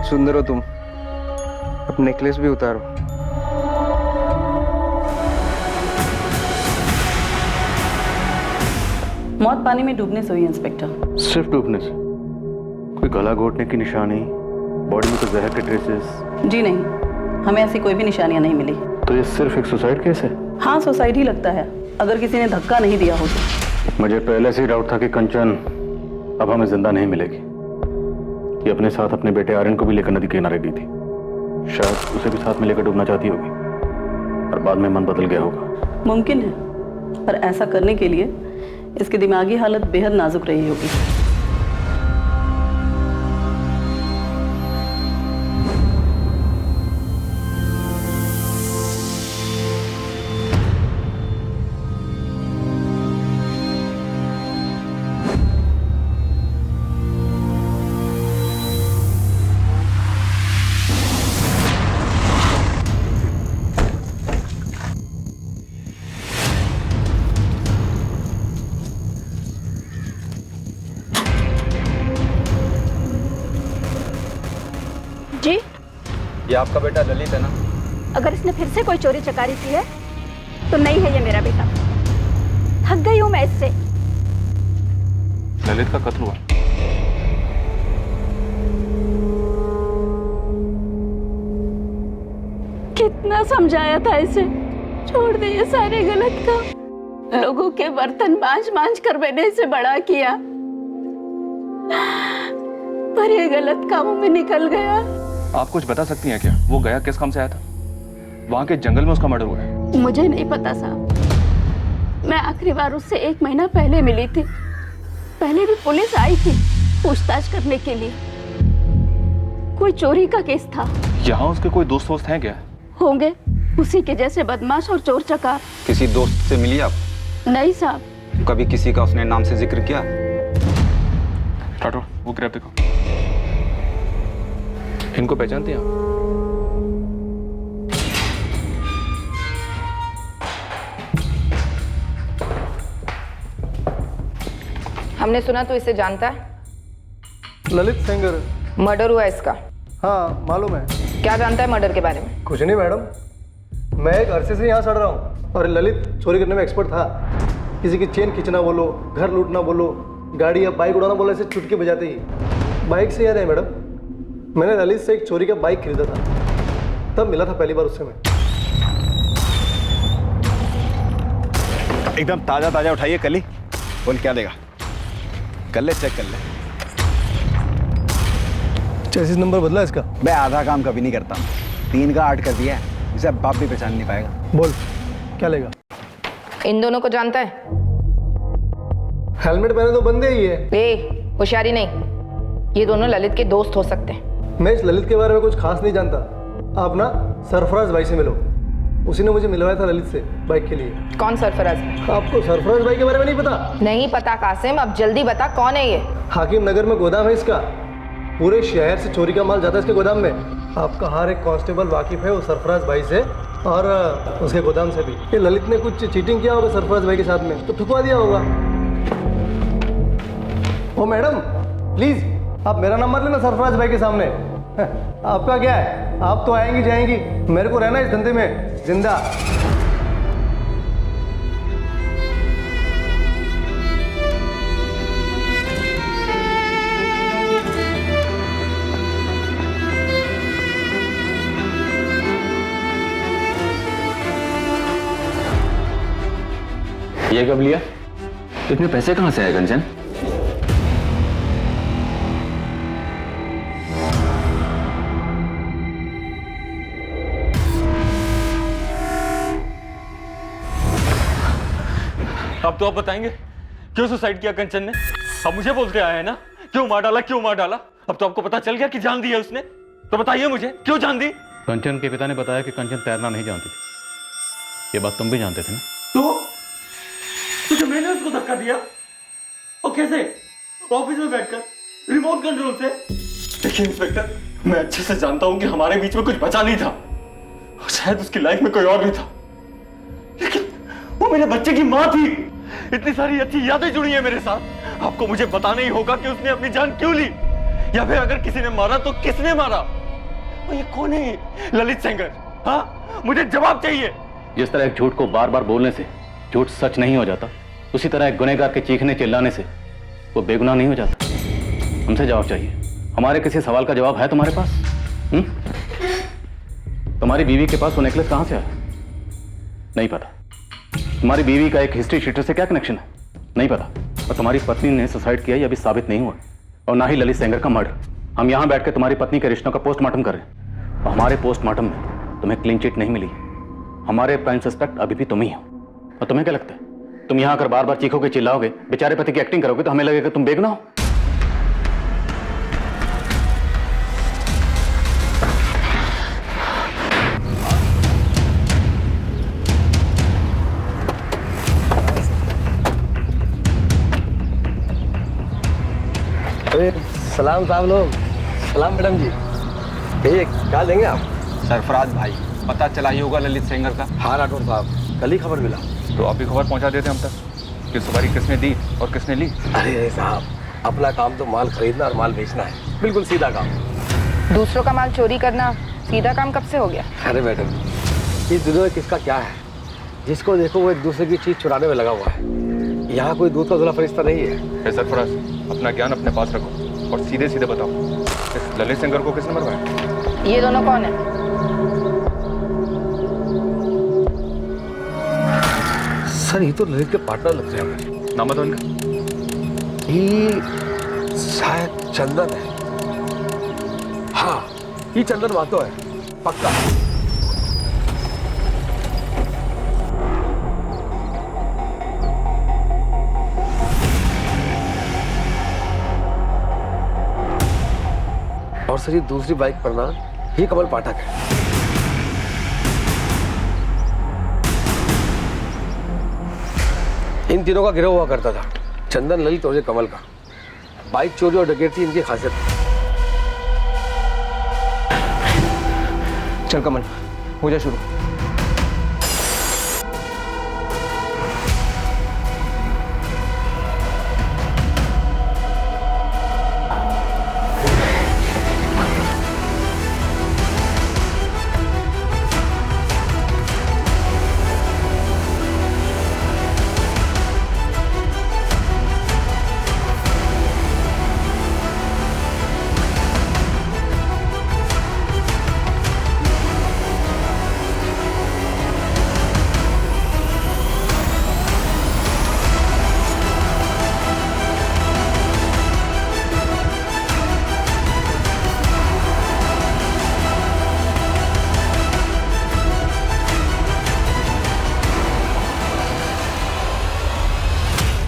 बहुत सुंदर हो तुम। अब नेकलेस भी उतारो। मौत पानी में डूबने से हुई इंस्पेक्टर। सिर्फ डूबने से? कोई गला घोटने की निशानी, बॉडी में कोई जहर के ट्रेसेस? जी नहीं, हमें ऐसी कोई भी निशानियां नहीं मिली। तो ये सिर्फ एक सुसाइड केस है? हाँ, सुसाइड ही लगता है, अगर किसी ने धक्का नहीं दिया हो तो। मुझे पहले से ही डाउट था कि कंचन अब हमें जिंदा नहीं मिलेगी। ये अपने साथ अपने बेटे आर्यन को भी लेकर नदी के किनारे गई थी। शायद उसे भी साथ में लेकर डूबना चाहती होगी और बाद में मन बदल गया होगा। मुमकिन है, पर ऐसा करने के लिए इसकी दिमागी हालत बेहद नाजुक रही होगी। जी, ये आपका बेटा ललित है ना? अगर इसने फिर से कोई चोरी चकारी की है तो नहीं है ये मेरा बेटा। थक गई हूं मैं इससे। ललित का कत्ल हुआ? कितना समझाया था इसे, छोड़ दे ये सारे गलत काम। लोगों के बर्तन मांझ कर मैंने इसे बड़ा किया, पर ये गलत कामों में निकल गया। आप कुछ बता सकती हैं क्या? वो गया किस काम से आया था? वहां के जंगल में उसका मर्डर हुआ है। मुझे नहीं पता साहब, मैं आखिरी बार उससे 1 महीना पहले मिली थी। पहले भी पुलिस आई थी पूछताछ करने के लिए। कोई चोरी का केस था। यहाँ उसके कोई दोस्त वोस्त हैं क्या? होंगे, उसी के जैसे बदमाश और चोर चकार। किसी दोस्त से मिली आप? नहीं साहब। कभी किसी का उसने नाम से जिक्र किया? राठौर, वो ग्रैब देखो। इनको पहचानते हैं आप? हमने सुना तो इसे जानता है। ललित सेंगर। मर्डर हुआ इसका? हाँ मालूम है। क्या जानता है मर्डर के बारे में? कुछ नहीं मैडम, मैं एक अरसे से यहाँ सड़ रहा हूँ और ललित चोरी करने में एक्सपर्ट था। किसी की चेन खींचना बोलो, घर लूटना बोलो, गाड़ी या बाइक उड़ाना बोलो, ऐसे चुटकी बजाते ही। बाइक से याद है मैडम, मैंने ललित से एक चोरी का बाइक खरीदा था, तब मिला था पहली बार उससे मैं। एकदम ताजा ताजा उठाइए कली। बोल क्या देगा? कर ले, चेक कर ले। चेसिस नंबर बदला इसका? मैं आधा काम कभी नहीं करता, 3 का 8 कर दिया है। इसे अब बाप भी पहचान नहीं पाएगा। बोल क्या लेगा? इन दोनों को जानता है? हेलमेट पहने तो बंदे ही है। ए, होशियारी नहीं, ये दोनों ललित के दोस्त हो सकते हैं। मैं इस ललित के बारे में कुछ खास नहीं जानता। आप ना सरफराज भाई से मिलो, उसी ने मुझे मिलवाया था ललित से बाइक के लिए। कौन सरफराज? आपको सरफराज भाई के बारे में नहीं पता? नहीं पता कासिम, अब जल्दी बता कौन है ये? हाकिम नगर में गोदाम है इसका, पूरे शहर से चोरी का माल जाता है इसके गोदाम में। आपका हर एक कांस्टेबल वाकिफ है वो सरफराज भाई से और उसके गोदाम से भी। ये ललित ने कुछ चीटिंग किया होगा सरफराज भाई के साथ में, तो ठुकवा दिया होगा। ओ मैडम प्लीज, आप मेरा नंबर लेना सरफराज भाई के सामने। आपका क्या है, आप तो आएंगी जाएंगी, मेरे को रहना इस धंधे में जिंदा। ये कब लिया? इतने पैसे कहाँ से आए कंचन? अब तो आप बताएंगे क्यों सुसाइड किया कंचन ने? अब मुझे बोलते आए हैं ना, क्यों मार डाला, क्यों मार डाला? अब तो आपको पता चल गया कि जान दी है उसने, तो बताइए मुझे क्यों जान दी? कंचन के पिता ने बताया कि कंचन तैरना नहीं जानती थी। ये बात तुम भी जानते थे ना? तो जब मैंने उसको धक्का दिया, और कैसे? ऑफिस में बैठकर रिमोट कंट्रोल से। देखिए इंस्पेक्टर, मैं अच्छे से जानता हूं कि हमारे बीच में कुछ बचा नहीं था, शायद उसकी लाइफ में कोई और भी था, लेकिन वो मेरे बच्चे की माँ थी। इतनी सारी अच्छी यादें जुड़ी हैं मेरे साथ। आपको मुझे बताना ही होगा कि उसने अपनी जान क्यों ली। या फिर अगर किसी ने मारा तो किसने मारा? और ये कौन है ललित सेंगर? हाँ, मुझे जवाब चाहिए। जिस तरह एक झूठ को बार बार बोलने से झूठ सच नहीं हो जाता, उसी तरह एक गुनहगार के चीखने चिल्लाने से वो बेगुनाह नहीं हो जाता। हमसे जवाब चाहिए। हमारे किसी सवाल का जवाब है तुम्हारे पास? तुम्हारी बीवी के पास वो नेकलेस कहां से आया? नहीं पता। तुम्हारी बीवी का एक हिस्ट्री शीटर से क्या कनेक्शन है? नहीं पता। और तुम्हारी पत्नी ने सुसाइड किया, यह अभी साबित नहीं हुआ। और ना ही ललित सेंगर का मर्डर। हम यहां बैठकर तुम्हारी पत्नी के रिश्तों का पोस्टमार्टम कर रहे हैं, और हमारे पोस्टमार्टम में तुम्हें क्लीन चिट नहीं मिली। हमारे प्राइम सस्पेक्ट अभी भी तुम ही हो। और तुम्हें क्या लगता है, तुम यहां आकर बार बार चीखोगे, चिल्लाओगे, बेचारे पति की एक्टिंग करोगे तो हमें लगेगा तुम बेगुनाह हो? अरे सलाम साहब लोग। सलाम मैडम जी। भैया क्या लेंगे आप? सरफराज भाई, पता चला ही होगा ललित सेंगर का। हाँ राठौर साहब, कल ही खबर मिला। तो आप भी खबर पहुंचा देते हम तक कि सवारी किसने दी और किसने ली। अरे साहब, अपना काम तो माल खरीदना और माल बेचना है, बिल्कुल सीधा काम। दूसरों का माल चोरी करना सीधा काम कब से हो गया? अरे मैडम, इस दुनिया में किसका क्या है? जिसको देखो वो एक दूसरे की चीज चुराने में लगा हुआ है। यहाँ कोई दूध का धुला फरिश्ता नहीं है। सरफराज, अपना ज्ञान अपने पास रखो और सीधे सीधे बताओ, इस ललित सेंगर को किसने मरवाया? ये दोनों कौन है? सर ये तो ललित के पार्टनर लग रहे हैं। नाम बताओ इनका। ये शायद चंदन है। हाँ, ये चंदन मातो है, पक्का। और सर ये दूसरी बाइक पर ना, ये कमल पाठक है। इन तीनों का गिरोह हुआ करता था, चंदन, ललित और ये कमल का। बाइक चोरी और डकैती इनकी खासियत है। चल कमल, हो जा शुरू।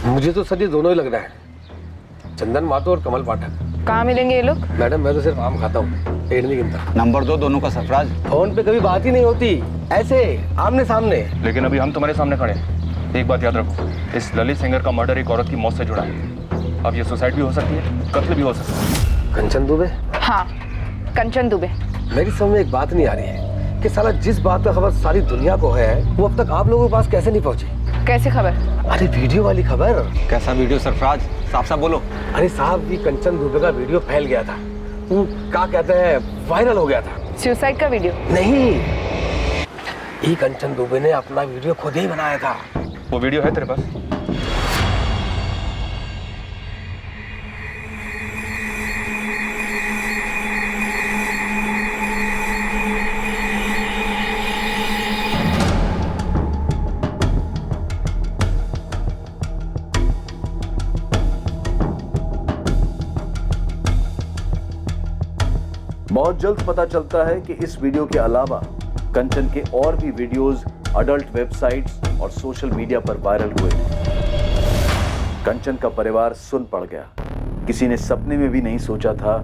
मुझे तो सर ये दोनों ही लग रहा है, चंदन मातो और कमल पाठक। कहाँ मिलेंगे ये लोग? मैडम मैं तो सिर्फ आम खाता हूँ, पेड़ नहीं गिनता। नंबर 2 दोनों का सरफराज। फोन पे कभी बात ही नहीं होती, ऐसे आमने सामने। लेकिन अभी हम तुम्हारे सामने खड़े हैं। एक बात याद रखो, इस ललित सेंगर का मर्डर एक औरत की मौत से जुड़ा है। अब ये सुसाइड भी हो सकती है, कत्ल भी हो सकता है। कंचन दुबे? हाँ, कंचन दुबे। मेरी समझ में एक बात नहीं आ रही है कि साला जिस बात का खबर सारी दुनिया को है, वो अब तक आप लोगों के पास कैसे नहीं पहुंची? कैसे खबर? अरे वीडियो वाली खबर। कैसा वीडियो सरफराज? साफ साफ बोलो। अरे साहब, ये कंचन दुबे का वीडियो फैल गया था, वो क्या कहते हैं, वायरल हो गया था। सुसाइड का वीडियो? नहीं, ये कंचन दुबे ने अपना वीडियो खुद ही बनाया था। वो वीडियो है तेरे पास? बहुत जल्द पता चलता है कि इस वीडियो के अलावा कंचन के और भी वीडियोस अडल्ट वेबसाइट्स और सोशल मीडिया पर वायरल हुए। कंचन का परिवार सुन पड़ गया। किसी ने सपने में भी नहीं सोचा था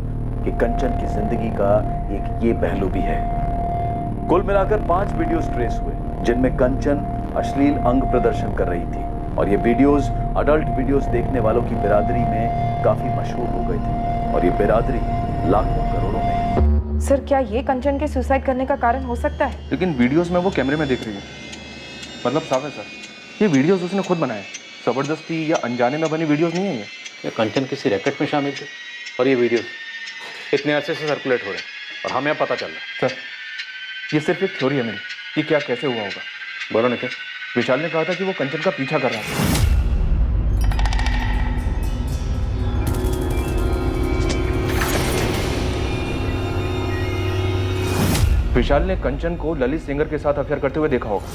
कि कंचन की जिंदगी का एक ये पहलू भी है। कुल मिलाकर 5 वीडियोस ट्रेस हुए, जिनमें कंचन अश्लील अंग प्रदर्शन कर रही थी, और ये वीडियोस अडल्ट वीडियोस देखने वालों की बिरादरी में काफी मशहूर हो गए थे, और ये बिरादरी लाखों करोड़ों में। सर, क्या ये कंचन के सुसाइड करने का कारण हो सकता है? लेकिन वीडियोस में वो कैमरे में देख रही है, मतलब साफ है सर, ये वीडियोस उसने खुद बनाए। जबरदस्ती या अनजाने में बनी वीडियोस नहीं है ये। कंचन किसी रैकेट में शामिल थे और ये वीडियो इतने अरसे से सर्कुलेट हो रहे हैं और हमें अब पता चल रहा है। सर, ये सिर्फ एक थ्योरी है मेरी कि क्या कैसे हुआ होगा। बोलो नितिन। विशाल ने कहा था कि वो कंचन का पीछा कर रहा था। विशाल ने कंचन को ललित सेंगर के साथ अफेयर करते हुए देखा होगा।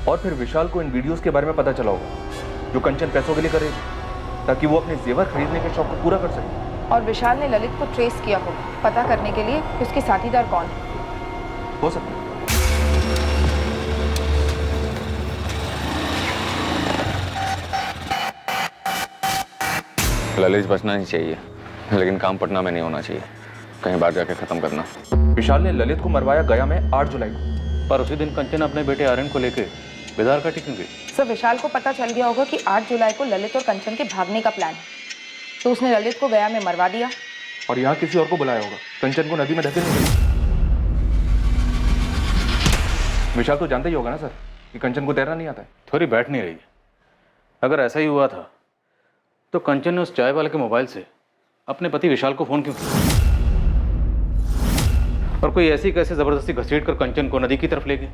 और फिर विशाल को इन वीडियोस के बारे में पता चला होगा जो कंचन पैसों के लिए कर रही थी, ताकि वो अपने जेवर खरीदने के शौक को पूरा कर सके। और विशाल ने ललित को ट्रेस किया होगा पता करने के लिए कि उसके साथीदार कौन है। हो सकता है। ललित बचना ही चाहिए, लेकिन काम पटना में नहीं होना चाहिए, कहीं बाहर जाके खत्म करना। विशाल ने ललित को मरवाया गया में 8 जुलाई को। पर उसी दिन कंचन अपने बेटे आर्यन को लेके बेदार का क्यों गई? सर, विशाल को पता चल गया होगा कि 8 जुलाई को ललित और कंचन के भागने का प्लान है, तो उसने ललित को गया में मरवा दिया और यहाँ किसी और को बुलाया होगा कंचन को नदी में धकेलने के लिए। विशाल तो जानता ही होगा ना सर कि कंचन को तैरना नहीं आता है। थोड़ी बैठ नहीं रही है। अगर ऐसा ही हुआ था तो कंचन ने उस चाय वाले के मोबाइल से अपने पति विशाल को फोन क्यों किया? और कोई ऐसी कैसे जबरदस्ती घसीट कर कंचन को नदी की तरफ ले गए?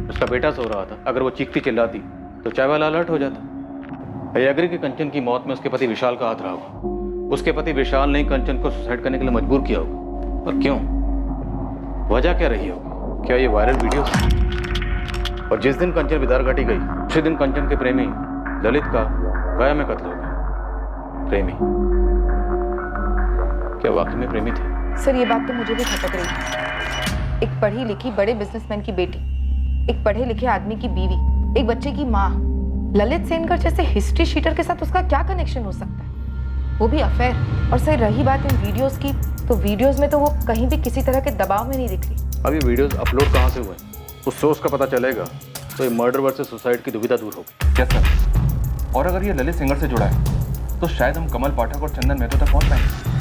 उसका बेटा सो रहा था, अगर वो चीखती चिल्लाती तो चाय वाला अलर्ट हो जाता। आई एग्री कि कंचन की मौत में उसके पति विशाल का हाथ रहा होगा। उसके पति विशाल ने कंचन को सुसाइड करने के लिए मजबूर किया होगा। पर क्यों? वजह क्या रही होगी? क्या ये वायरल वीडियो? और जिस दिन कंचन बिदार घाटी गई उसी दिन कंचन के प्रेमी ललित का गया में कत्ल हो गया। प्रेमी? क्या वाकई में प्रेमी थे? सर, ये बात तो मुझे भी खटक रही है। एक पढ़ी लिखी बड़े बिजनेसमैन की बेटी, एक पढ़े लिखे आदमी की बीवी, एक बच्चे की माँ, ललित सेनकर जैसे हिस्ट्री शीटर के साथ उसका क्या कनेक्शन हो सकता है? वो भी अफेयर। और सर, रही बात इन वीडियोस की, तो वीडियोस में तो वो कहीं भी किसी तरह के दबाव में नहीं दिख रही। अब ये वीडियोस अपलोड कहाँ से हुए? उस सोर्स का पता चलेगा तो ये मर्डर वर्सेस सुसाइड की दुविधा दूर होगी। क्या सर? और अगर ये ललित सिंगर से जुड़ा है तो शायद हम कमल पाठक और चंदन मेहतो तक पहुंच पाएंगे।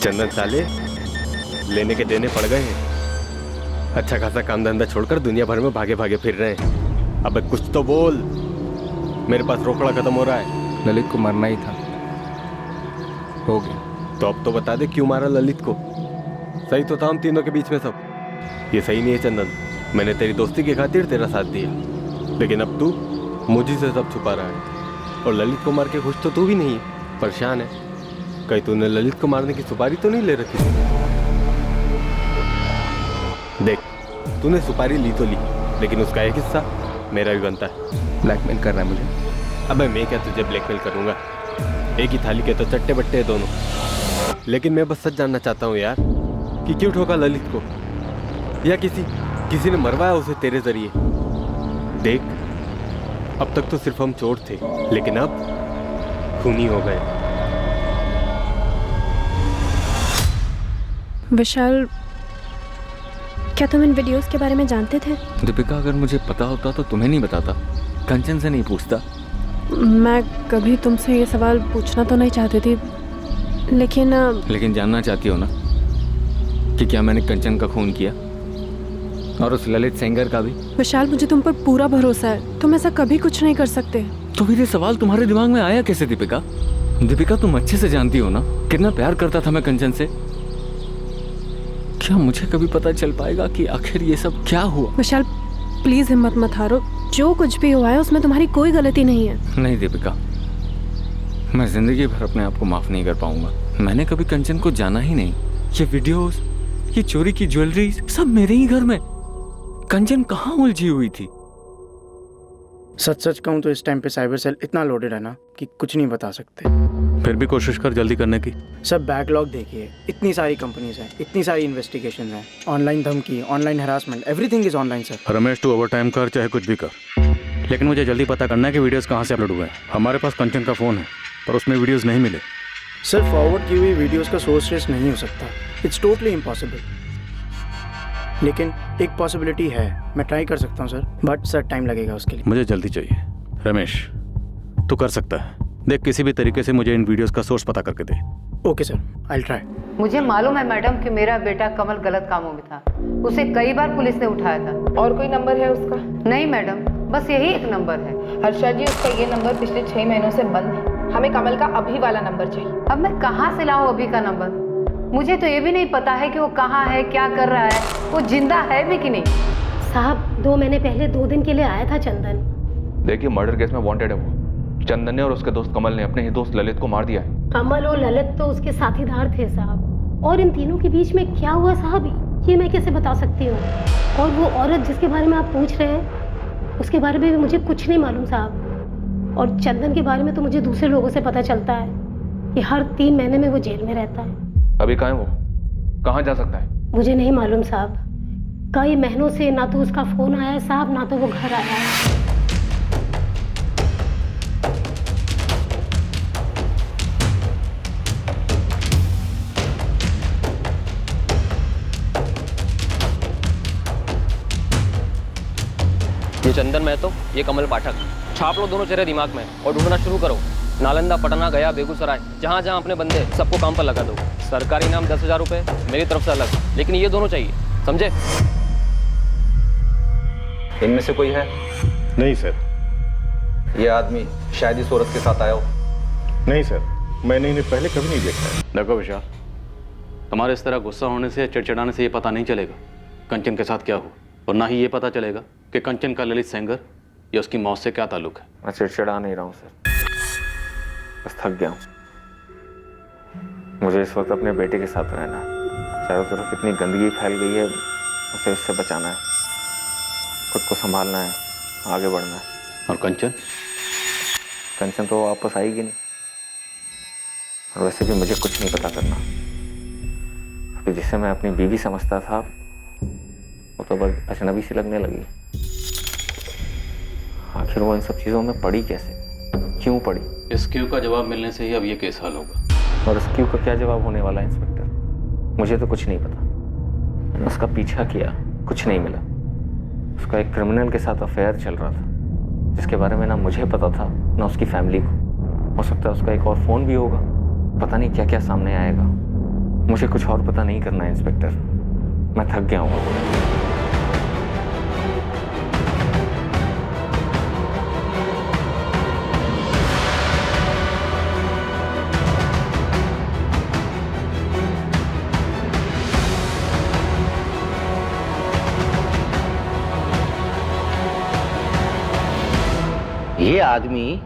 चंदन साले, लेने के देने पड़ गए हैं। अच्छा खासा काम धंधा छोड़कर दुनिया भर में भागे भागे फिर रहे हैं। अबे कुछ तो बोल, मेरे पास रोकड़ा खत्म हो रहा है। ललित को मरना ही था, हो गया। तो अब तो बता दे क्यों मारा ललित को? सही तो था हम तीनों के बीच में सब। ये सही नहीं है चंदन, मैंने तेरी दोस्ती की खातिर तेरा साथ दिया, लेकिन अब तू मुझे से सब छुपा रहा है। और ललित को मार के खुश तो तू भी नहीं है, परेशान है। कहीं तूने ललित को मारने की सुपारी तो नहीं ले रखी? देख, तूने सुपारी ली तो ली, लेकिन उसका एक हिस्सा मेरा भी बनता है। ब्लैकमेल कर रहा है मुझे? अबे मैं क्या तुझे ब्लैकमेल करूंगा? एक ही थाली के तो चट्टे बट्टे हैं दोनों। लेकिन मैं बस सच जानना चाहता हूँ यार कि क्यों ठोका ललित को, या किसी ने मरवाया उसे तेरे जरिए? देख, अब तक तो सिर्फ हम चोर थे, लेकिन अब खूनी हो गए। विशाल, क्या तुम इन वीडियोस के बारे में जानते थे? दीपिका, अगर मुझे पता होता तो तुम्हें नहीं बताता, कंचन से नहीं पूछता। मैं कभी तुमसे ये सवाल पूछना तो नहीं चाहती थी, लेकिन जानना चाहती हो ना कि क्या मैंने कंचन का खून किया, और उस ललित सेंगर का भी? विशाल, मुझे तुम पर पूरा भरोसा है, तुम ऐसा कभी कुछ नहीं कर सकते। तो फिर ये सवाल तुम्हारे दिमाग में आया कैसे दीपिका? दीपिका, तुम अच्छे से जानती हो ना कितना प्यार करता था मैं कंचन से। क्या मुझे कभी पता चल पाएगा कि आखिर ये सब क्या हुआ? विशाल, प्लीज हिम्मत मत हारो, जो कुछ भी हुआ है उसमें तुम्हारी कोई गलती नहीं है। नहीं दीपिका, मैं जिंदगी भर अपने आप को माफ नहीं कर पाऊंगा। मैंने कभी कंचन को जाना ही नहीं। ये वीडियोस, ये चोरी की ज्वेलरी, सब मेरे ही घर में। कंचन कहाँ उलझी हुई थी? सच कहूँ तो इस टाइम पे साइबर सेल इतना लोडेड है ना कि कुछ नहीं बता सकते। फिर भी कोशिश कर जल्दी करने की। सब बैकलॉग देखिए, इतनी सारी कंपनीज हैं, इतनी सारी इन्वेस्टिगेशन हैं, ऑनलाइन धमकी, online harassment, everything is online sir. Ramesh, तू ओवर टाइम कर चाहे कुछ भी कर, लेकिन मुझे जल्दी पता करना है कि वीडियोस कहाँ से अपलोड हुए हैं। हमारे पास कंचन का फ़ोन है पर उसमें वीडियोस नहीं मिले। सर, फॉरवर्ड की हुई वीडियोस का सोर्स ट्रेस नहीं हो सकता, इट्स टोटली इम्पॉसिबल। लेकिन एक पॉसिबिलिटी है, मैं ट्राई कर सकता हूँ सर, बट सर टाइम लगेगा उसके लिए। मुझे जल्दी चाहिए। रमेश, तू कर सकता है। देख, किसी भी तरीके से मुझे इन वीडियोस का सोर्स पता करके दे। Okay sir, I will try. मुझे मालूम है मैडम कि मेरा बेटा कमल गलत कामों में था। उसे कई बार पुलिस ने उठाया था। और कोई नंबर है उसका? नहीं मैडम, बस यही एक नंबर है। हर्षा जी, उसका ये नंबर पिछले 6 महीनों से बंद है। हमें कमल का अभी वाला नंबर चाहिए। अब मैं कहाँ से लाऊं अभी का नंबर? मुझे तो ये भी नहीं पता है कि वो कहाँ है, क्या कर रहा है, वो जिंदा है भी कि नहीं। साहब 2 महीने पहले 2 दिन के लिए आया था चंदन। देखिए, मर्डर केस में वांटेड है वो। चंदन ने और उसके दोस्त कमल ने अपने ही दोस्त ललित को मार दिया है। कमल और ललित तो उसके साथीदार थे साहब, और इन तीनों के बीच में क्या हुआ साहब, ये मैं कैसे बता सकती हूँ। और वो औरत जिसके बारे में आप पूछ रहे हैं, उसके बारे में भी मुझे कुछ नहीं मालूम साहब। और चंदन के बारे में तो मुझे दूसरे लोगों से पता चलता है कि हर 3 महीने में वो जेल में रहता है। अभी कहाँ है वो? कहाँ जा सकता है? मुझे नहीं मालूम साहब। कई महीनों से ना तो उसका फोन आया है साहब, ना तो वो घर आया है। ये चंदन महतो, ये कमल पाठक। छाप लो दोनों चेहरे दिमाग में और ढूंढना शुरू करो। नालंदा, पटना, गया, बेगूसराय, जहाँ जहाँ अपने बंदे, सबको काम पर लगा दो। सरकारी इनाम 10,000 रुपये मेरी तरफ से अलग, लेकिन ये दोनों चाहिए, समझे? इनमें से कोई है? नहीं सर। ये आदमी शायद इस औरत के साथ आया हो। नहीं सर, मैंने इन्हें पहले कभी नहीं देखा है। देखो विशाल, तुम्हारे इस तरह गुस्सा होने से या चिड़चिड़ाने से ये पता नहीं चलेगा कंचन के साथ क्या हुआ, और ना ही ये पता चलेगा कि कंचन का ललित सेंगर या उसकी मौत से क्या ताल्लुक है। मैं चिड़चिड़ा नहीं रहा हूँ सर, बस थक गया हूँ। मुझे इस वक्त अपने बेटे के साथ रहना है। चारों तरफ इतनी गंदगी फैल गई है, उसे इससे बचाना है, खुद को संभालना है, आगे बढ़ना है। और कंचन? कंचन तो वापस आएगी नहीं, और वैसे भी मुझे कुछ नहीं पता करना। अभी जिसे मैं अपनी बीवी समझता था, वो तो बस अजनबी सी लगने लगी। आखिर वो इन सब चीज़ों में पड़ी कैसे, क्यों पड़ी? इस क्यों का जवाब मिलने से ही अब ये केस हल होगा। और उस क्यों का क्या जवाब होने वाला है इंस्पेक्टर? मुझे तो कुछ नहीं पता। मैंने उसका पीछा किया, कुछ नहीं मिला। उसका एक क्रिमिनल के साथ अफेयर चल रहा था, जिसके बारे में ना मुझे पता था ना उसकी फैमिली को। हो सकता है उसका एक और फ़ोन भी होगा, पता नहीं क्या क्या सामने आएगा। मुझे कुछ और पता नहीं करना है इंस्पेक्टर, मैं थक गया हूँ। ये आदमी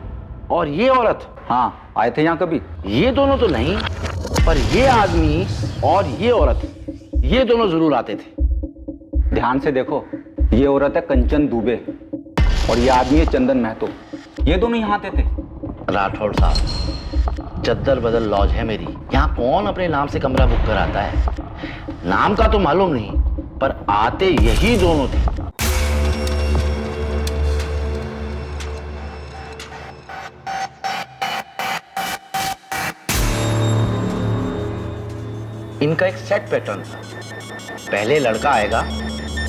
और ये औरत, हाँ, आए थे यहाँ कभी? ये दोनों तो नहीं, पर ये आदमी और ये औरत, ये दोनों जरूर आते थे। ध्यान से देखो, ये औरत है कंचन दुबे और ये आदमी है चंदन महतो। ये दोनों यहाँ आते थे। राठौड़ साहब, चद्दर बदल लॉज है मेरी, यहाँ कौन अपने नाम से कमरा बुक कराता है? नाम का तो मालूम नहीं, पर आते यही दोनों थे। इनका एक सेट पैटर्न था। पहले लड़का आएगा,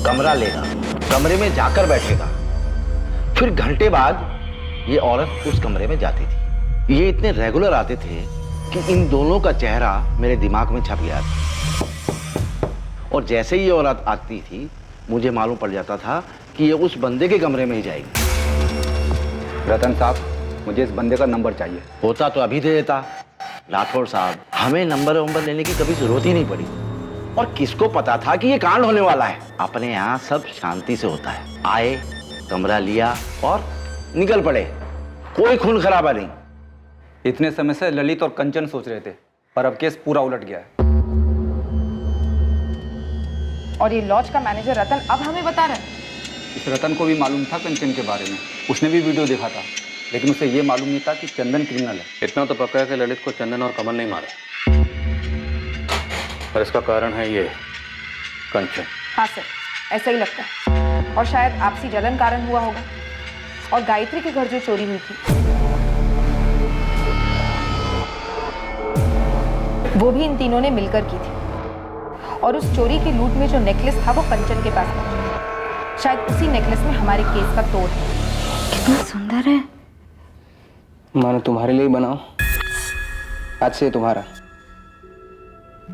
कमरा लेगा, कमरे में जाकर बैठेगा, फिर घंटे बाद ये औरत उस कमरे में जाती थी। ये इतने रेगुलर आते थे कि इन दोनों का चेहरा मेरे दिमाग में छप गया था। और जैसे ही ये औरत आती थी, मुझे मालूम पड़ जाता था कि ये उस बंदे के कमरे में ही जाएगी। रतन साहब, मुझे इस बंदे का नंबर चाहिए। होता तो अभी दे देता। राठौड़ साहब, हमें नंबर लेने की कभी जरूरत ही नहीं पड़ी। और किसको पता था कि ये कांड होने वाला है? अपने यहाँ सब शांति से होता है। आए, कमरा लिया और निकल पड़े, कोई खून खराबा नहीं। इतने समय से ललित और कंचन सोच रहे थे, पर अब केस पूरा उलट गया है। और ये लॉज का मैनेजर रतन अब हमें बता रहा है। इस रतन को भी मालूम था कंचन के बारे में, उसने भी वीडियो देखा था, लेकिन उसे ये मालूम नहीं था कि चंदन क्रिमिनल है। इतना तो पक्का है कि ललित को चंदन और कमल नहीं मारा, पर इसका कारण है ये कंचन। हाँ सर, ऐसा ही लगता है। और शायद आपसी जलन कारण हुआ होगा। और गायत्री के घर जो चोरी हुई थी, वो भी इन तीनों ने मिलकर की थी। और उस चोरी की लूट में जो नेकलेस था, वो कंचन के पास पहुंचा। शायद उसी नेकलेस में हमारे केस का तोड़ है। कितना सुंदर है। मानो तुम्हारे लिए बनाओ, आज से तुम्हारा।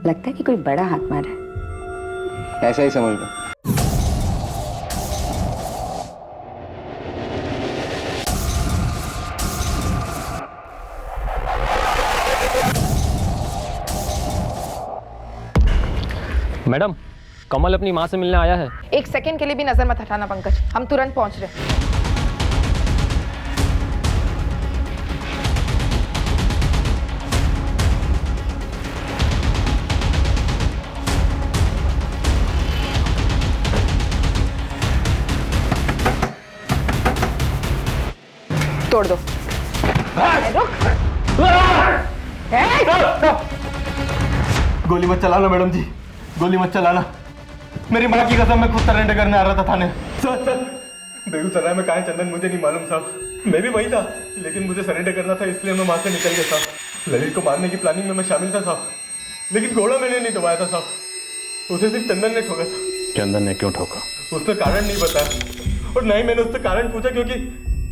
लगता है कि कोई बड़ा हाथ मारा है। ऐसा ही समझ लो। मैडम, कमल अपनी माँ से मिलने आया है। एक सेकंड के लिए भी नजर मत हटाना पंकज, हम तुरंत पहुंच रहे हैं। तोड़ दो। गोली मत चलाना मैडम जी, गोली मत चलाना। मेरी माँ की कसम, मैं खुद सरेंडर करने आ रहा था थाने। सर बेगूसराय में कहाँ है चंदन मुझे नहीं मालूम साहब, मैं भी वही था, लेकिन मुझे सरेंडर करना था इसलिए मैं वहाँ से निकल गया साहब। ललित को मारने की प्लानिंग में मैं शामिल था साहब, लेकिन घोड़ा मैंने नहीं दबाया था साहब, उसे सिर्फ चंदन ने ठोका था। चंदन ने क्यों ठोका? उसने कारण नहीं बताया, और ना ही मैंने उससे कारण पूछा, क्योंकि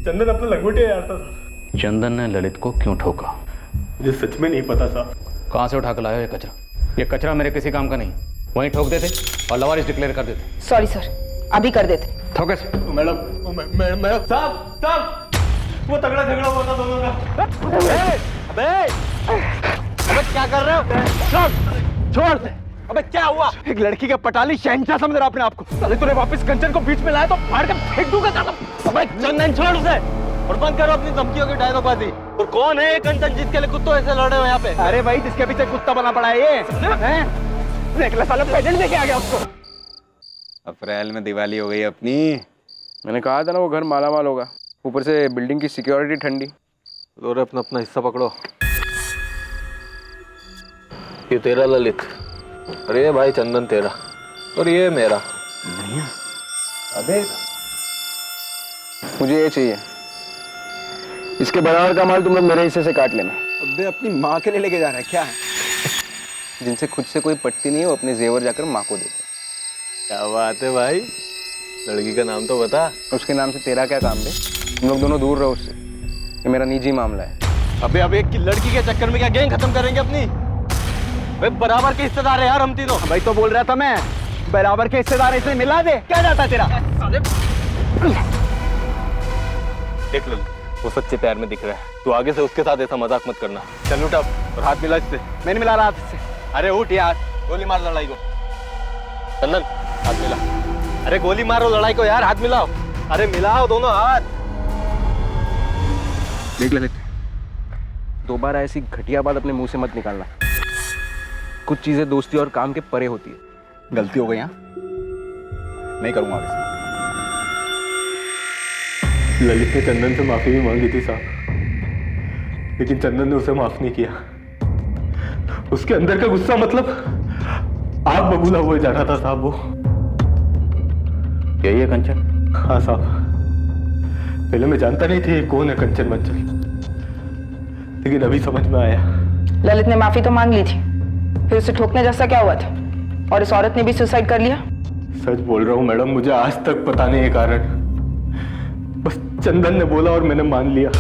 चंदन अपना लंगोटिया यार था साहब। चंदन ने ललित को क्यों ठोका? मुझे सच में नहीं पता साहब। कहाँ से उठा कर लाया ये कचरा? ये कचरा मेरे किसी काम का नहीं, वहीं ठोक देते और लवारिस डिक्लेयर कर देते। सॉरी सर, अभी कर देते। ठोकस। मैडम साहब वो तगड़ा झगड़ा हुआ था दोनों का। अबे क्या कर रहे हो? छोड़ दे। अबे क्या हुआ? एक लड़की के पटाली शहंशाह समझ रहा अपने आप को। अरे तूने वापस कंचन को बीच में लाया तो फाड़ के फेंक दूंगा कसम। अबे चंदन छोड़ उसे और बंद करो अपनी धमकियों की डायलॉगबाजी। और कौन है ये कंचन जिसके लिए कुत्तों ऐसे लड़े हो यहाँ पे? अरे भाई जिसके पीछे कुत्ता बना पड़ा है ये, नेकलेस वाला प्रेजेंट देके आ गया उसको। अप्रैल में दिवाली हो गई अपनी। मैंने कहा था ना वो घर माला माल होगा, ऊपर से बिल्डिंग की सिक्योरिटी ठंडी। लो रे अपना अपना हिस्सा पकड़ो। ये तेरा ललित, अरे ये भाई चंदन तेरा, और ये मेरा। नहीं अबे मुझे ये चाहिए, इसके बराबर का माल तुम लोग मेरे हिस्से से काट लेना। अबे अपनी माँ के लिए लेके जा रहा है क्या है? जिनसे खुद से कोई पटती नहीं है वो अपने जेवर जाकर माँ को देते। क्या बात है भाई, लड़की का नाम तो बता। उसके नाम से तेरा क्या काम है? तुम लोग दोनों दूर रहो उससे, ये मेरा निजी मामला है। अबे अब एक लड़की के चक्कर में क्या गैंग खत्म करेंगे अपनी? भाई बराबर के हिस्सेदार है यार हम तीनों। भाई तो बोल रहा था मैं, बराबर के हिस्सेदार इसे मिला दे। क्या जाता है तेरा? देख लो वो सच्चे प्यार में दिख रहा है, तू आगे से उसके साथ ऐसा मजाक मत करना। चल उठ अब और हाथ मिला इससे। मैंने मिला रहा हाथ इससे। अरे उठ यार, गोली मार लड़ाई को। चंदन हाथ मिला। अरे गोली मारो लड़ाई को यार, हाथ मिलाओ। अरे मिलाओ दोनों हाथ। देख ललित, दोबारा ऐसी घटिया बात अपने मुंह से मत निकालना। कुछ चीजें दोस्ती और काम के परे होती है। गलती हो गई यहाँ, नहीं करूँगा आगे से। ललित ने चंदन से माफी भी मांगी थी साहब, लेकिन चंदन ने उसे माफ नहीं किया। उसके अंदर का गुस्सा मतलब आग बबूला हुए जा रहा था साहब वो। यही है कंचन? हाँ साहब, पहले मैं जानता नहीं थी कौन है कंचन मंचल, लेकिन अभी समझ में आया। ललित ने माफी तो मांग ली थी, फिर उसे ठोकने जैसा क्या हुआ था? और इस औरत ने भी सुसाइड कर लिया? सच बोल रहा हूँ मैडम, मुझे आज तक पता नहीं है कारण, बस चंदन ने बोला और मैंने मान लिया।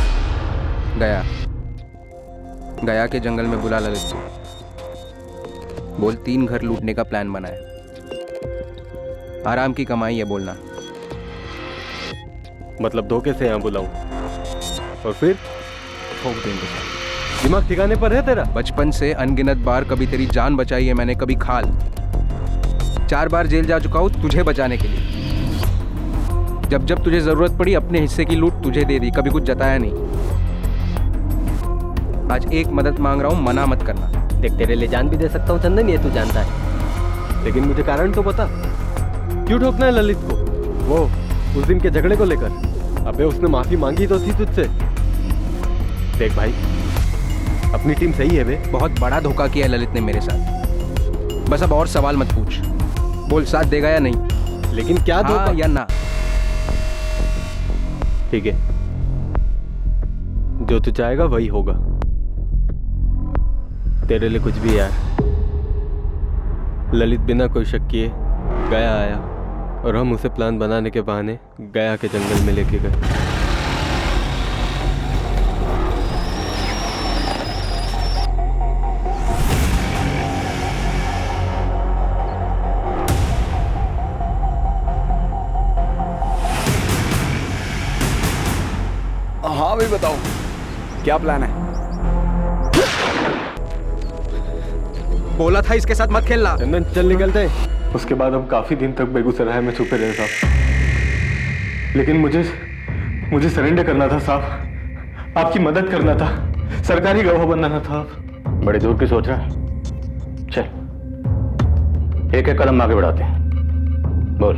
गया के जंगल में बुला ललित को, बोल 3 घर लूटने का प्लान बना है, आराम की कमाई है बोलना। मतलब धोखे से यहाँ बुलाऊं और फिर ठोक देंगे। दिमाग ठिकाने पर है तेरा? बचपन से अनगिनत बार कभी तेरी जान बचाई है मैंने, कभी खाल। 4 बार जेल जा चुका हूं तुझे बचाने के लिए। जब जब तुझे जरूरत पड़ी अपने हिस्से की लूट तुझे दे दी, कभी कुछ जताया नहीं। आज एक मदद मांग रहा हूं, मना मत करना। देख तेरे लिए जान भी दे सकता हूँ चंदन, ये तू जानता है, लेकिन मुझे कारण तो बता, क्यों ठोकना है ललित को? वो उस दिन के झगड़े को लेकर? अबे उसने माफी मांगी तो थी तुझसे। देख भाई, अपनी टीम सही है बे। बहुत बड़ा धोखा किया है ललित ने मेरे साथ, बस अब और सवाल मत पूछ। बोल साथ देगा या नहीं? लेकिन क्या धोखा? हाँ या ना? ठीक है, जो तू चाहेगा वही होगा। तेरे लिए कुछ भी यार। ललित बिना कोई शक किए गया आया और हम उसे प्लान बनाने के बहाने गया के जंगल में लेके गए। बताओ क्या प्लान है? बोला था इसके साथ मत खेलना। चंदन चल निकलते हैं। उसके बाद हम काफी दिन तक बेगूसराय में छुपे रहे साहब, लेकिन मुझे सरेंडर करना था साहब, आपकी मदद करना था, सरकारी गवाह बनना था। बड़ी दूर की सोच रहा है, चल एक एक कदम आगे बढ़ाते हैं। बोल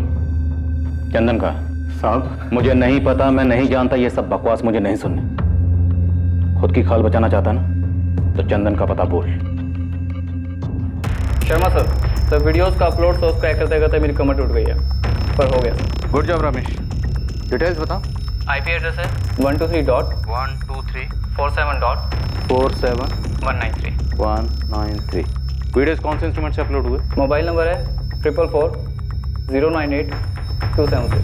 चंदन का साहब? मुझे नहीं पता, मैं नहीं जानता, ये सब बकवास मुझे नहीं सुनने। खुद की खाल बचाना चाहता ना तो चंदन का पता बोल। शर्मा सर वीडियोस का अपलोड सोर्स क्रैक करते करते मेरी कमर टूट गई है, पर हो गया sir. Good job Ramesh. Details बताओ। आईपी एड्रेस है 123.193 वीडियोस कौन से इंस्ट्रूमेंट से अपलोड हुए? मोबाइल नंबर है 444-098-276।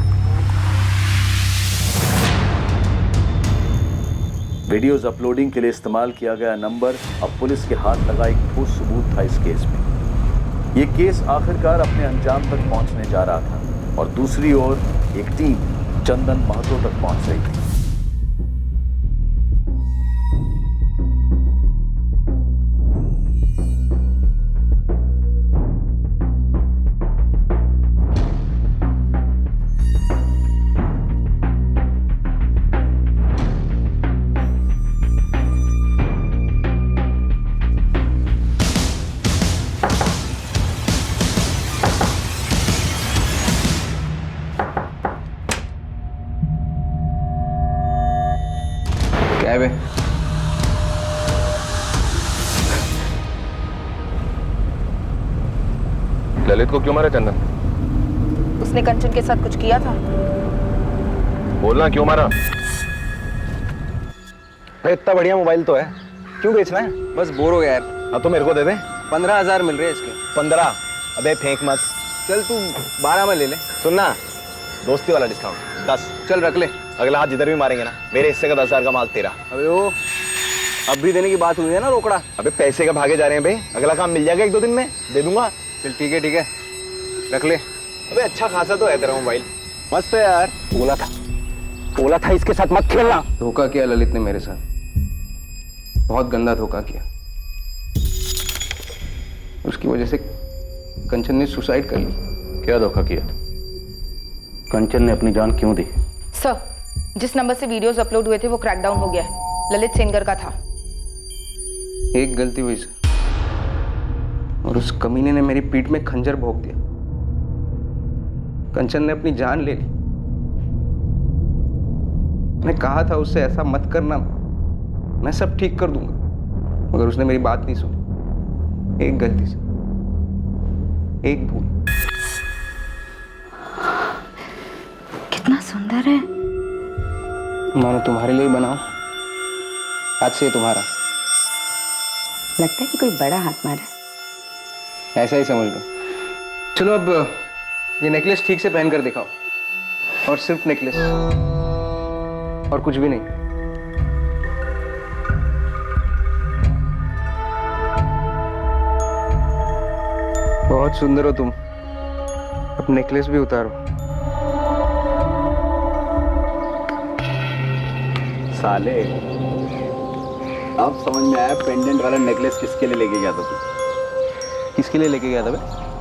वीडियोस अपलोडिंग के लिए इस्तेमाल किया गया नंबर अब पुलिस के हाथ लगा एक ठोस सबूत था इस केस में। ये केस आखिरकार अपने अंजाम तक पहुंचने जा रहा था और दूसरी ओर एक टीम चंदन महतो तक पहुंच रही थी। ललित को क्यों मारा चंदन? उसने कंचन के साथ कुछ किया था। बोलना क्यों मारा? भाई इतना बढ़िया मोबाइल तो है, क्यों बेचना है? बस बोर हो गया यार। हाँ तो मेरे को दे दे। 15,000 मिल रहे हैं इसके। 15? अबे फेंक मत। चल तू 12 में ले ले। सुनना, दोस्ती वाला डिस्काउंट 10। चल रख ले। अगला हाथ जिधर भी मारेंगे ना, मेरे हिस्से का 10,000 का माल तेरा। अबे वो अब भी देने की बात हुई है ना रोकड़ा। अबे पैसे का भागे जा रहे हैं भाई, अगला काम मिल जाएगा 1-2 दिन में, दे दूंगा। चल ठीक है रख ले। अबे अच्छा खासा तो है तेरा मोबाइल। मस्त है यार। बोला था इसके साथ मत खेलना। धोखा किया ललित ने मेरे साथ, बहुत गंदा धोखा किया। उसकी वजह से कंचन ने सुसाइड कर ली। क्या धोखा किया? कंचन ने अपनी जान क्यों दी? सर, जिस नंबर से वीडियोस अपलोड हुए थे वो क्रैकडाउन हो गया है। ललित सेनगर का था। एक गलती हुई सर, और उस कमीने ने मेरी पीठ में खंजर भोंक दिया। कंचन ने अपनी जान ले ली। मैंने कहा था उससे ऐसा मत करना, मैं सब ठीक कर दूंगा, मगर उसने मेरी बात नहीं सुनी। एक गलती से, एक भूल। कितना सुंदर है। मानो तुम्हारे लिए बनाओ, आज से ये तुम्हारा। लगता है कि कोई बड़ा हाथ मारा। ऐसा ही समझ लो। चलो अब ये नेकलेस ठीक से पहन कर दिखाओ, और सिर्फ नेकलेस और कुछ भी नहीं। बहुत सुंदर हो तुम। अब नेकलेस भी उतारो। साले, अब समझ में आया पेंडेंट वाला नेकलेस किसके लिए लेके गया था तू? किसके लिए लेके गया था बे?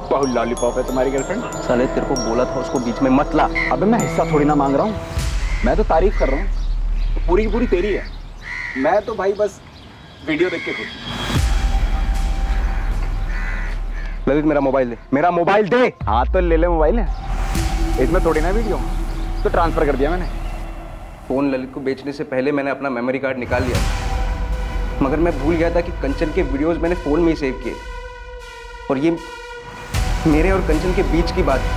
बहुत लॉलीपॉप है तुम्हारी गर्लफ्रेंड। साले तेरे को बोला था उसको बीच में मत ला। अबे मैं हिस्सा थोड़ी ना मांग रहा हूँ, मैं तो तारीफ कर रहा हूँ, पूरी की पूरी तेरी है। मैं तो भाई बस वीडियो देख के खुश। ललित मेरा मोबाइल दे, मेरा मोबाइल दे। हाँ तो ले ले मोबाइल, इसमें थोड़ी ना वीडियो, तो ट्रांसफर कर दिया मैंने। फोन ललित को बेचने से पहले मैंने अपना मेमोरी कार्ड निकाल लिया, मगर मैं भूल गया था कि कंचन के वीडियोस मैंने फोन में ही सेव किए, और ये मेरे और कंचन के बीच की बात है।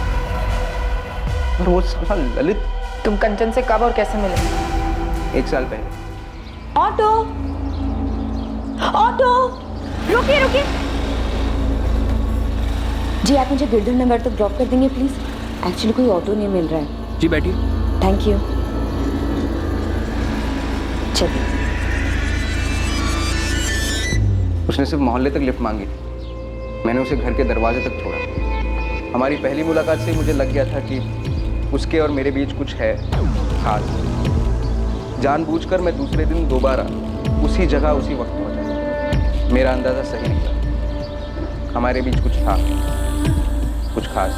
और वो साला ललित। तुम कंचन से कब और कैसे मिले? 1 साल पहले। ऑटो, ऑटो, रुकिए रुकिए। जी आप मुझे गिरधर नगर तक ड्रॉप कर देंगे प्लीज? एक्चुअली कोई ऑटो नहीं मिल रहा है। जी बैठिए। Thank you. चलिए। उसने सिर्फ मोहल्ले तक लिफ्ट मांगी थी, मैंने उसे घर के दरवाजे तक छोड़ा। हमारी पहली मुलाकात से मुझे लग गया था कि उसके और मेरे बीच कुछ है खास। जानबूझकर मैं दूसरे दिन दोबारा उसी जगह उसी वक्त पहुंचा। मेरा अंदाजा सही निकला, हमारे बीच कुछ था, कुछ खास।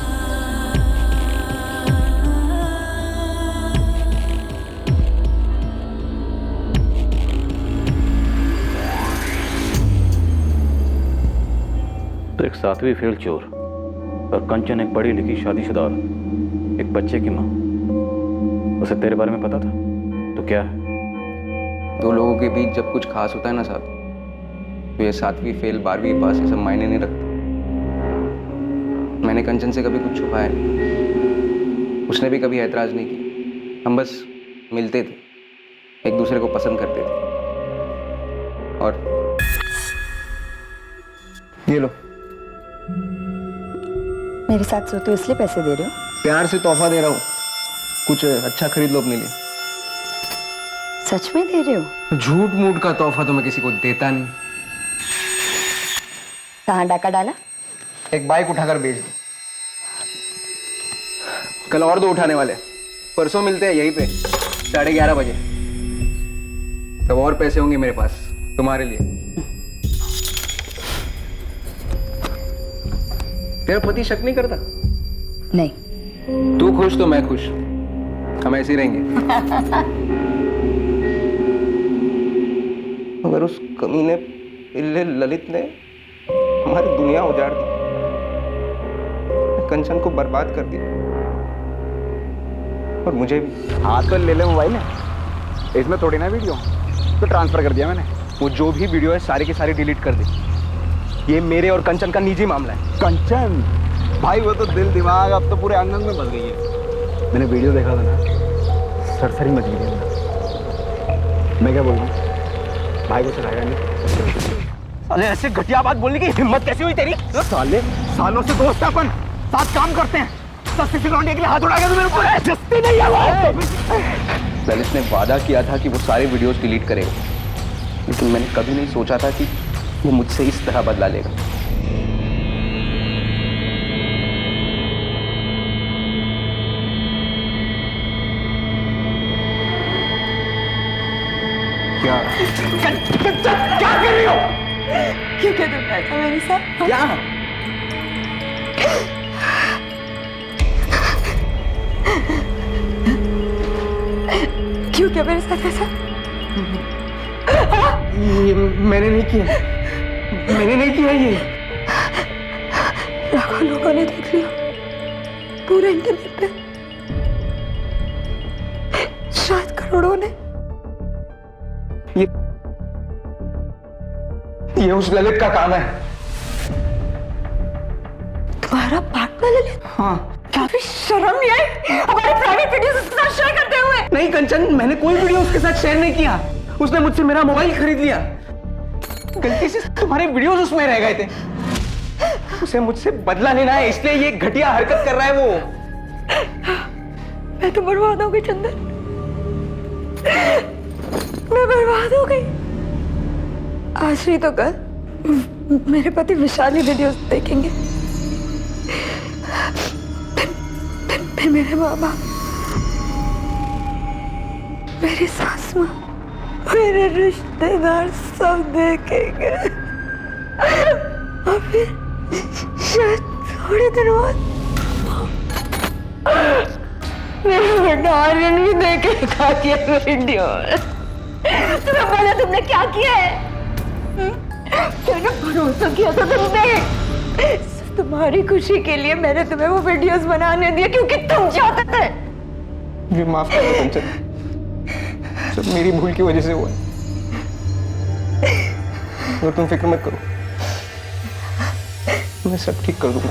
तो एक 7वीं फेल चोर और कंचन एक पढ़ी लिखी शादीशुदा औरत, एक बच्चे की माँ, उसे तेरे बारे में पता था? तो क्या है? दो लोगों के बीच जब कुछ खास होता है ना साहब, तो ये 7वीं फेल 12वीं पास ये सब मायने नहीं रखता। मैंने कंचन से कभी कुछ छुपाया नहीं, उसने भी कभी ऐतराज नहीं किया। हम बस मिलते थे, एक दूसरे को पसंद करते थे। और ये लो, मेरे साथ सोते हो इसलिए पैसे दे रहे हो? प्यार से तोहफा दे रहा हूँ, कुछ अच्छा खरीद लो अपने लिए। सच में दे रहे हो? झूठ मूठ का तोहफा तो मैं किसी को देता नहीं। कहाँ डाका डाला? एक बाइक उठाकर बेच दो, कल और 2 उठाने वाले, परसों मिलते हैं यहीं पे 11:30 बजे। तब और पैसे होंगे मेरे पास तुम्हारे लिए। तेरा पति शक नहीं करता? नहीं। तू खुश तो मैं खुश, हम ऐसे ही रहेंगे। मगर उस कमीने पिल्ले ललित ने हमारी दुनिया उजाड़ दी, कंचन को बर्बाद कर दिया, और मुझे भी। हाथ तो ले ले मोबाइल है, इसमें थोड़ी ना वीडियो तो ट्रांसफर कर दिया मैंने। वो जो भी वीडियो है सारी की सारी डिलीट कर दी। ये मेरे और कंचन का निजी मामला है। कंचन भाई वो तो दिल दिमाग अब तो पूरे अंग अंग में बस गई है। मैंने वीडियो देखा था ना, सरसरी मच गई थी। मैं क्या बोल रहा हूँ, भाई को चलाएगा नहीं। साले ऐसे घटिया बात बोलने की हिम्मत कैसे हुई तेरी? साले सालों से दोस्त अपन साथ काम करते हैं, सस्ती से लौंडे के लिए हाथ उठाएगा तो मेरे को जस्ती नहीं है वो। ललित ने वादा किया था कि वो सारे वीडियोस डिलीट करेगा, लेकिन मैंने कभी नहीं सोचा था कि वो मुझसे इस तरह बदला लेगा। क्या क्या कर रही हो? क्यों क्या तुम ऐसा मेरे साथ? क्या? क्यों क्या मेरे साथ ऐसा? ये मैंने नहीं किया, मैंने नहीं किया ये। लाखों लोगों ने देख लिया पूरे इंटरनेट पे, शायद करोड़ों ने। ये उस ललित का काम है। तुम्हारा पार्टनर ललित? हाँ। क्या भी शर्म नहीं आई हमारे प्राइवेट वीडियोस उसके साथ शेयर करते हुए? नहीं कंचन, मैंने कोई वीडियो उसके साथ शेयर नहीं किया। उसने मुझसे मेरा मोबाइल खरीद लिया, गलती से तुम्हारे वीडियोस उसमें रह गए थे। उसे मुझसे बदला लेना है, इसलिए ये घटिया हरकत कर रहा है वो। मैं तो बर्बाद हो गई चंदन, मैं बर्बाद हो गई। आज नहीं तो कल मेरे पति विशाल ही वीडियोस देखेंगे, फिर मेरे माँ बाप, मेरी सास माँ, मेरे रिश्तेदार सब देखेंगे, और फिर शायद थोड़े दिन बाद मेरा बेटा आर्यन भी देखेगा ये वीडियो। तुम्हें बोला तुमने क्या किया है? मैंने भरोसा किया था तुमने, सिर्फ तुम्हारी खुशी के लिए मैंने तुम्हें वो वीडियोस बनाने दिए क्योंकि तुम चाहते थे। मुझे माफ कर दो कंचन, सब मेरी भूल की वजह से हुआ। और तुम फिक्र मत करो, मैं सब ठीक कर दूंगा।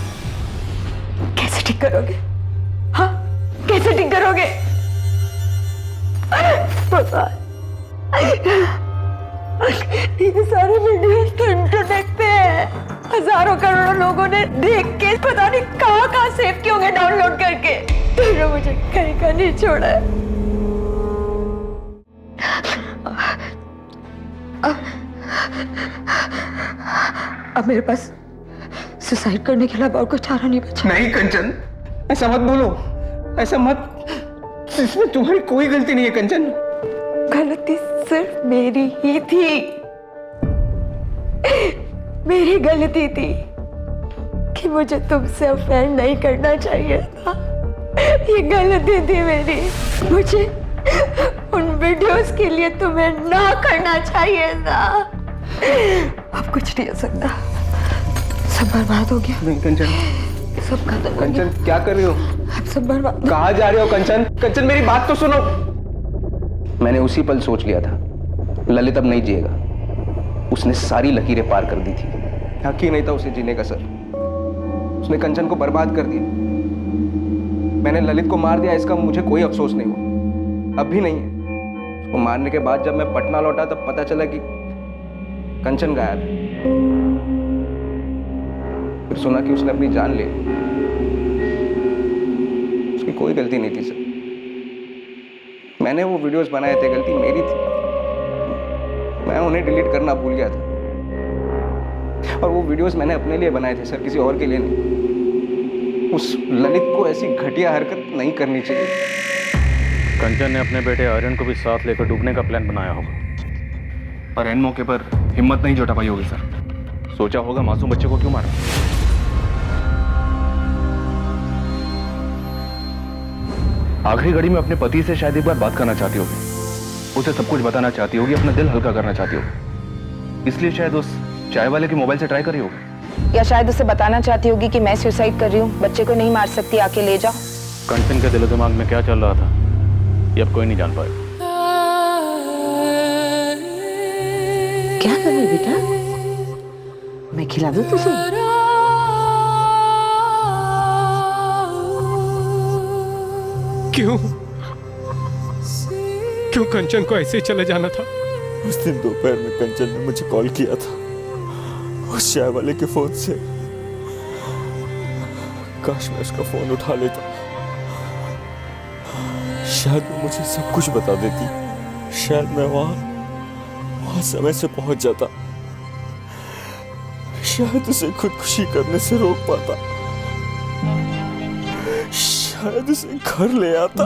कैसे ठीक करोगे? हाँ, कैसे ठीक करोगे? पता ये सारे वीडियोस तो इंटरनेट पे है, हजारों करोड़ों लोगों ने देख के पता नहीं कहाँ सेव किए होंगे डाउनलोड करके। तुमने मुझे कहीं का नहीं छोड़ा है। अब मेरे पास सुसाइड करने के अलावा और कोई चारा नहीं बचा। नहीं कंचन, ऐसा मत बोलो, ऐसा मत। इसमें तुम्हारी कोई गलती नहीं है कंचन। गलती सिर्फ मेरी ही थी, मेरी गलती थी कि मुझे तुमसे अफेयर नहीं करना चाहिए था। ये गलती थी मेरी। मुझे उन वीडियोस के लिए तुम्हें ना करना चाहिए था। अब कुछ नहीं हो सकता, सब बर्बाद हो गया। नहीं कंचन, सब खत्म हो गया। कंचन क्या कर रही हो? अब सब बर्बाद। कहाँ जा रहे हो कंचन? कंचन मेरी बात तो सुनो। मैंने उसी पल सोच लिया था ललित अब नहीं जिएगा। उसने सारी लकीरें पार कर दी थी। हक ही नहीं था उसे जीने का सर। उसने कंचन को बर्बाद कर दिया। मैंने ललित को मार दिया, इसका मुझे कोई अफसोस नहीं हुआ, अब भी नहीं है। उसको मारने के बाद जब मैं पटना लौटा तब पता चला कि कंचन गायब है। फिर सुना कि उसने अपनी जान ली। उसकी कोई गलती नहीं थी सर। मैंने वो वीडियोस बनाए थे, गलती मेरी थी। मैं उन्हें डिलीट करना भूल गया था। और वो वीडियोस मैंने अपने लिए बनाए थे सर, किसी और के लिए नहीं। उस ललित को ऐसी घटिया हरकत नहीं करनी चाहिए। कंचन ने अपने बेटे आर्यन को भी साथ लेकर डूबने का प्लान बनाया होगा, पर एन मौके पर हिम्मत नहीं जुटा पाई होगी सर। सोचा होगा मासूम बच्चे को क्यों मारा। आखिरी घड़ी में अपने पति से शायद एक बार बात करना चाहती होगी, उसे सब कुछ बताना चाहती होगी, अपना दिल हल्का करना चाहती होगी, इसलिए शायद उस चाय वाले के मोबाइल से ट्राई करी होगी। या शायद उसे बताना चाहती होगी कि मैं सुसाइड कर रही हूँ, बच्चे को नहीं मार सकती, आके ले जाओ। कंचन के दिलो दिमाग में क्या चल रहा था ये अब कोई नहीं जान पाएगा। क्या कर रही बेटा? मैं खिला दूं तुझे? क्यों क्यों कंचन को ऐसे ही चले जाना था? उस दिन दोपहर में कंचन ने मुझे कॉल किया था उस चाय वाले के फोन से। काश मैं उसका फोन उठा लेता, शायद वो मुझे सब कुछ बता देती। शायद मैं वहां समय से पहुंच जाता। शायद उसे खुदकुशी करने से रोक पाता। शायद उसे घर ले आता।